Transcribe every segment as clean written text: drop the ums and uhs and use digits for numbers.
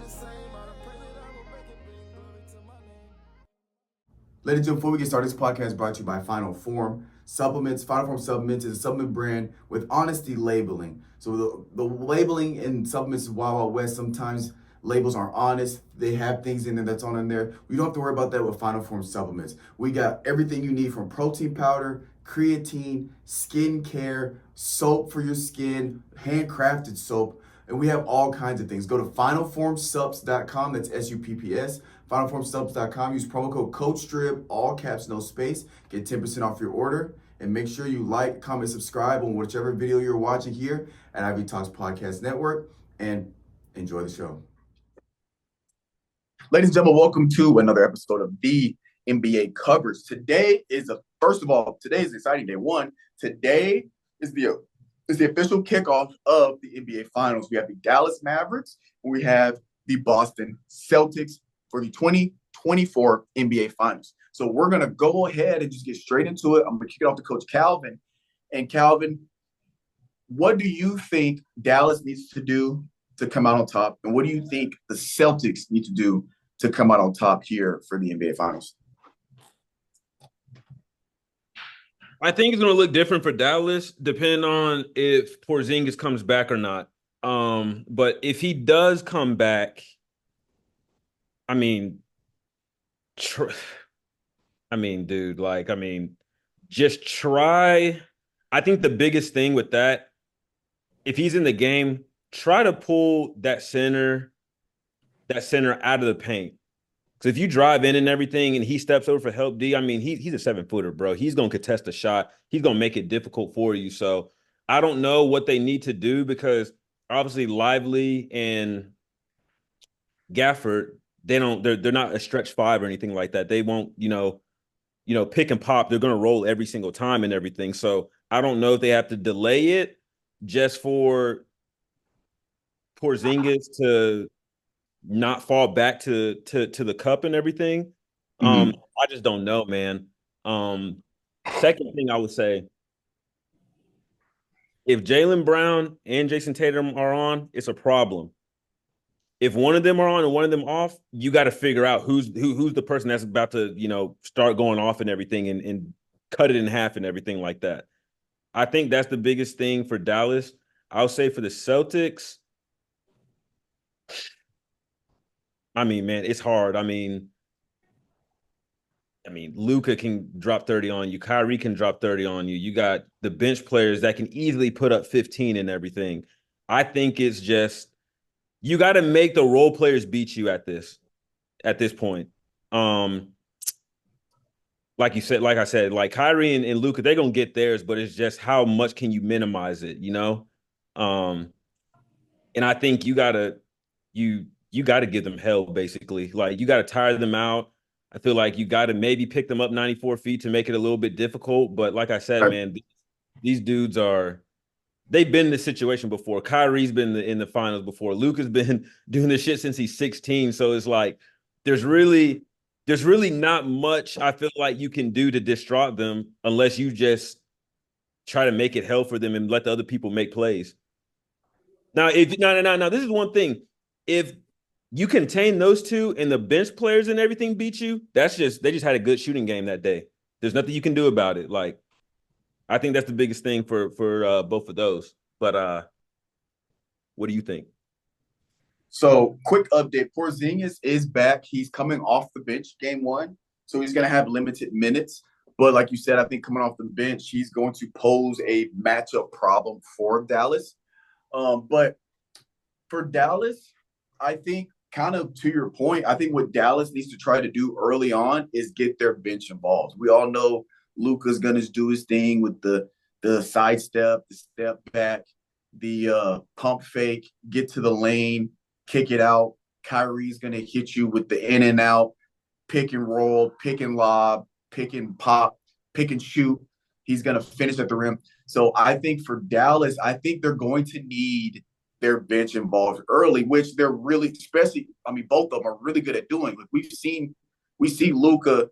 Ladies and gentlemen, before we get started, this podcast is brought to you by Final Form Supplements. Final Form Supplements is a supplement brand with honesty labeling. So the labeling in supplements is Wild Wild West. Sometimes labels aren't honest. They have things in there that's on in there. We don't have to worry about that with Final Form Supplements. We got everything you need from protein powder, creatine, skin care, soap for your skin, handcrafted soap, and we have all kinds of things. Go to finalformsubs.com, that's SUPPS, finalformsubs.com, use promo code COACHSTRIB, all caps, no space, get 10% off your order, and make sure you like, comment, subscribe on whichever video you're watching here at Ivy Talks Podcast Network, and enjoy the show. Ladies and gentlemen, welcome to another episode of the NBA Coverage. Today is today is exciting day one. Today is the official kickoff of the NBA Finals. We have the Dallas Mavericks and we have the Boston Celtics for the 2024 NBA Finals. So we're going to go ahead and just get straight into it. I'm going to kick it off to Coach Calvin. And Calvin, what do you think Dallas needs to do to come out on top? And what do you think the Celtics need to do to come out on top here for the NBA Finals? I think it's going to look different for Dallas, depending on if Porzingis comes back or not. But if he does come back, just try. I think the biggest thing with that, if he's in the game, try to pull that center out of the paint. So if you drive in and everything and he steps over for help D, he's a 7-footer, bro. He's going to contest the shot. He's going to make it difficult for you. So I don't know what they need to do because obviously Lively and Gafford, they're not a stretch five or anything like that. They won't, pick and pop. They're going to roll every single time and everything. So I don't know if they have to delay it just for Porzingis to not fall back to the cup and everything. I just don't know, man. Second thing I would say, if Jaylen Brown and Jason Tatum are on, it's a problem. If one of them are on and one of them off, you got to figure out who's the person that's about to, start going off and everything and cut it in half and everything like that. I think that's the biggest thing for Dallas. I'll say for the Celtics, man, it's hard. Luka can drop 30 on you. Kyrie can drop 30 on you. You got the bench players that can easily put up 15 and everything. I think it's just you got to make the role players beat you at this point. Like I said, like Kyrie and Luka, they're gonna get theirs, but it's just how much can you minimize it, And I think you gotta give them hell, basically. Like, you got to tire them out. I feel like you got to maybe pick them up 94 feet to make it a little bit difficult. But like I said, man, these dudes they've been in this situation before. Kyrie's been in the finals before. Luka's been doing this shit since he's 16. So it's like, there's really not much I feel like you can do to distract them unless you just try to make it hell for them and let the other people make plays. Now, this is one thing. If you contain those two and the bench players and everything beat you, they just had a good shooting game that day. There's nothing you can do about it. Like, I think that's the biggest thing for both of those. But what do you think? So, quick update. Porzingis is back. He's coming off the bench game one. So he's going to have limited minutes. But like you said, I think coming off the bench, he's going to pose a matchup problem for Dallas. But for Dallas, I think, kind of to your point, I think what Dallas needs to try to do early on is get their bench involved. We all know Luka's going to do his thing with the sidestep, the step back, the pump fake, get to the lane, kick it out. Kyrie's going to hit you with the in and out, pick and roll, pick and lob, pick and pop, pick and shoot. He's going to finish at the rim. So I think for Dallas, I think they're going to need their bench involved early, which they're really, both of them are really good at doing. Like we see Luka,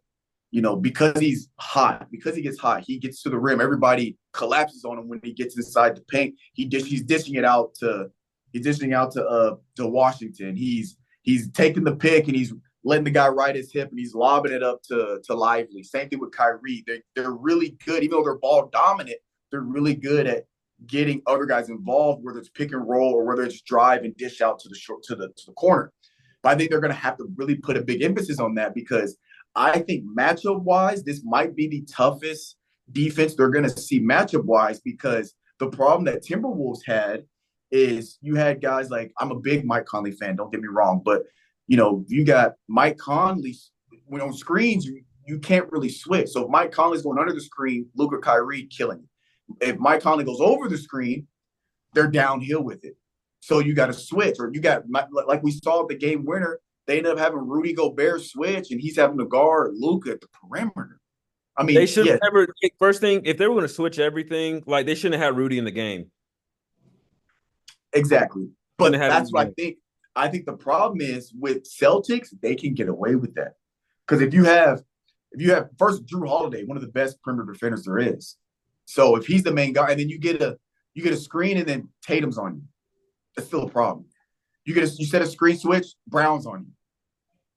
because he's hot, because he gets hot, he gets to the rim. Everybody collapses on him when he gets inside the paint. He's dishing it out to Washington. He's He's taking the pick and he's letting the guy ride his hip and he's lobbing it up to Lively. Same thing with Kyrie. They're really good, even though they're ball dominant. They're really good at getting other guys involved, whether it's pick and roll or whether it's drive and dish out to the corner. But I think they're going to have to really put a big emphasis on that because I think matchup wise, this might be the toughest defense they're going to see matchup wise because the problem that Timberwolves had is you had guys like, I'm a big Mike Conley fan, don't get me wrong, but you got Mike Conley when on screens, you can't really switch. So if Mike Conley's going under the screen, Luka, Kyrie killing. If Mike Conley goes over the screen, they're downhill with it. So you got to switch, or you got like we saw the game winner. They end up having Rudy Gobert switch, and he's having to guard Luka at the perimeter. I mean, they should have never. First thing, if they were going to switch everything, like they shouldn't have had Rudy in the game. Exactly, but that's what I think. I think the problem is with Celtics, they can get away with that because if you have first Drew Holiday, one of the best perimeter defenders there is. So if he's the main guy, and then you get a screen, and then Tatum's on you, that's still a problem. You set a screen switch, Brown's on you.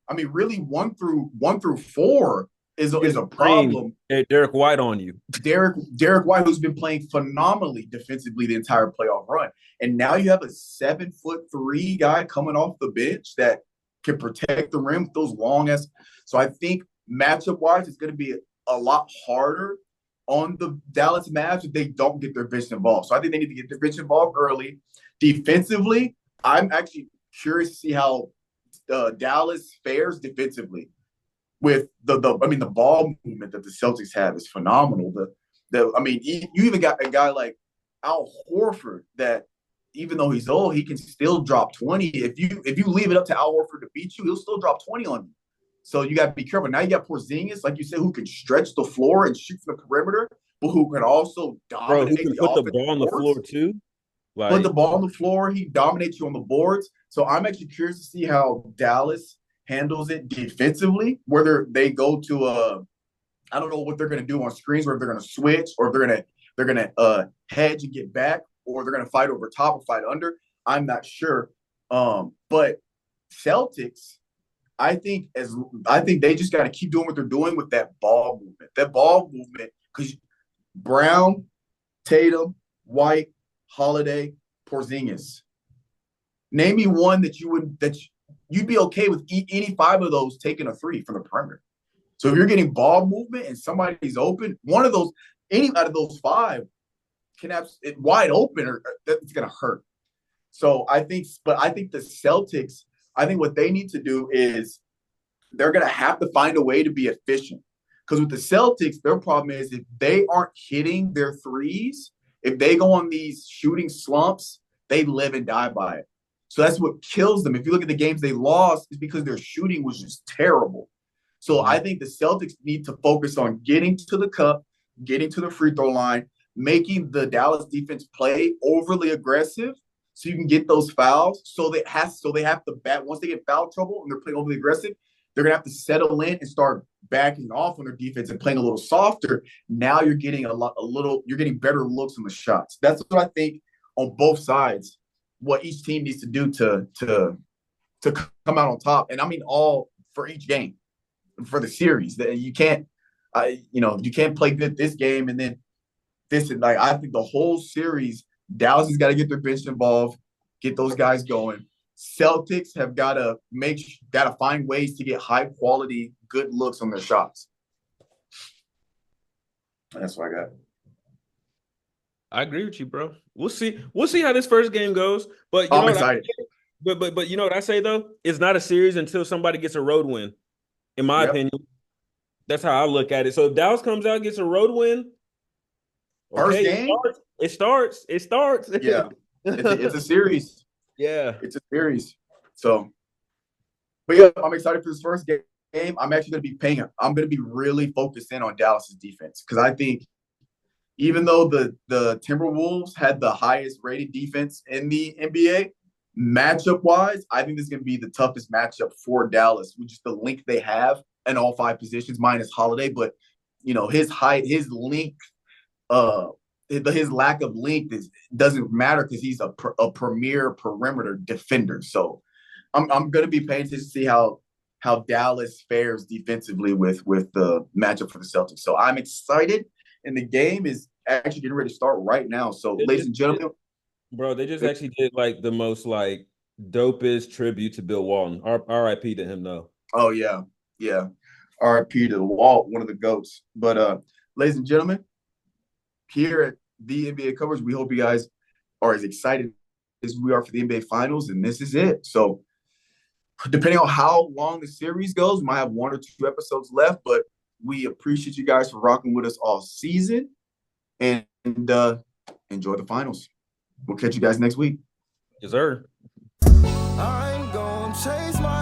I mean, really, 1 through 4 is a problem. Derek White on you. Derek White, who's been playing phenomenally defensively the entire playoff run, and now you have a 7'3" guy coming off the bench that can protect the rim with those long ass. So I think matchup wise, it's going to be a lot harder on the Dallas Mavs if they don't get their bench involved. So I think they need to get their bench involved early. Defensively, I'm actually curious to see how Dallas fares defensively with the ball movement that the Celtics have is phenomenal. You even got a guy like Al Horford that even though he's old, he can still drop 20. If you leave it up to Al Horford to beat you, he'll still drop 20 on you. So you got to be careful. Now you got Porzingis, like you said, who can stretch the floor and shoot from the perimeter, but who can also dominate. Who can put the ball on the floor too? Put the ball on the floor. He dominates you on the boards. So I'm actually curious to see how Dallas handles it defensively, whether they go to I don't know what they're going to do on screens, whether they're going to switch or if they're going to hedge and get back, or they're going to fight over top or fight under. I'm not sure. But Celtics, I think they just got to keep doing what they're doing with that ball movement. That ball movement, because Brown, Tatum, White, Holiday, Porzingis. Name me one that you'd be okay with any 5 of those taking a 3 from the perimeter. So if you're getting ball movement and somebody's open, one of those, any out of those 5 can have it wide open, or that's going to hurt. So I think the Celtics, I think what they need to do is they're going to have to find a way to be efficient. Because with the Celtics, their problem is if they aren't hitting their threes, if they go on these shooting slumps, they live and die by it. So that's what kills them. If you look at the games they lost, it's because their shooting was just terrible. So I think the Celtics need to focus on getting to the cup, getting to the free throw line, making the Dallas defense play overly aggressive so you can get those fouls. So they have to bat once they get foul trouble and they're playing overly aggressive, they're gonna have to settle in and start backing off on their defense and playing a little softer. Now you're getting you're getting better looks on the shots. That's what I think on both sides, what each team needs to do to come out on top. And I mean all for each game, for the series. That you can't play good this game and then this. And like I think the whole series, Dallas has got to get their bench involved, get those guys going. Celtics have got to find ways to get high quality, good looks on their shots. That's what I got. I agree with you, bro. We'll see how this first game goes. But I'm excited. But you know what I say though? It's not a series until somebody gets a road win. In my opinion, that's how I look at it. So if Dallas comes out and gets a road win, first game, it starts. Yeah, it's a series. Yeah, it's a series. So, but yeah, I'm excited for this first game. I'm actually going to be really focused in on Dallas's defense because I think even though the Timberwolves had the highest rated defense in the NBA, matchup wise, I think this is going to be the toughest matchup for Dallas, with just the length they have in all 5 positions, minus Holiday. But his height, his length, his lack of length doesn't matter because he's a premier perimeter defender. So I'm gonna be paying attention to see how Dallas fares defensively with the matchup for the Celtics. So I'm excited, and the game is actually getting ready to start right now. So, ladies and gentlemen, bro, they just actually did like the most like dopest tribute to Bill Walton. R.I.P. to him though. oh yeah, yeah. RIP to the Walt, one of the goats. But ladies and gentlemen, here at the NBA Covers, we hope you guys are as excited as we are for the NBA Finals, and this is it. So, depending on how long the series goes, we might have 1 or 2 episodes left, but we appreciate you guys for rocking with us all season, and enjoy the finals. We'll catch you guys next week. Yes, sir. I ain't gonna chase my